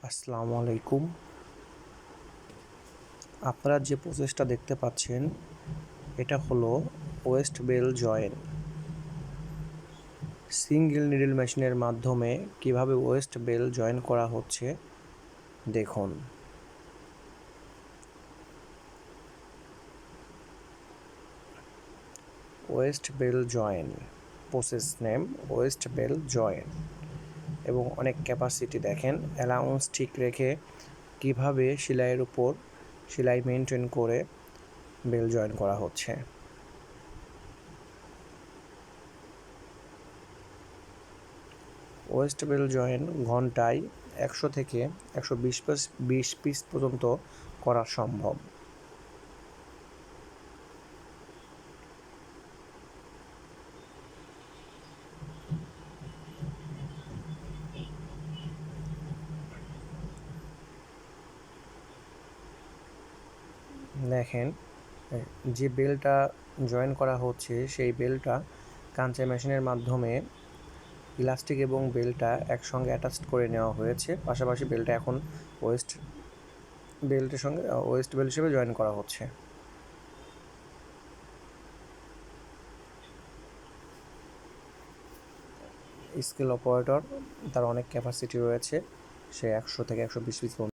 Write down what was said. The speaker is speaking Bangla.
আসসালামু আলাইকুম। আপনারা যে প্রসেসটা দেখতে পাচ্ছেন এটা হলো waist belt join. Single needle মেশিনের মাধ্যমে কিভাবে ওয়েস্ট বেল জয়েন করা হচ্ছে দেখুন। Waist belt join, process name waist belt join, এবং অনেক ক্যাপাসিটি দেখেন। অ্যালাউন্স ঠিক রেখে কিভাবে সেলাইয়ের উপর সেলাই মেনটেন করে বেল জয়েন করা হচ্ছে। ওয়েস্ট বেল জয়েন ঘন্টায় 100 থেকে 120 পিস পর্যন্ত করা সম্ভব। দেখেন, যে বেলটা জয়েন করা হচ্ছে সেই বেলটা কাঁচা মেশিনের মাধ্যমে ইলাস্টিক এবং বেলটা একসঙ্গে অ্যাটাচড করে নেওয়া হয়েছে। পাশাপাশি বেলটা এখন ওয়েস্ট বেল্টের সঙ্গে ওয়েস্ট বেল হিসেবে জয়েন করা হচ্ছে। স্কেল অপারেটর, তার অনেক ক্যাপাসিটি রয়েছে, সে 100 থেকে 120 পিস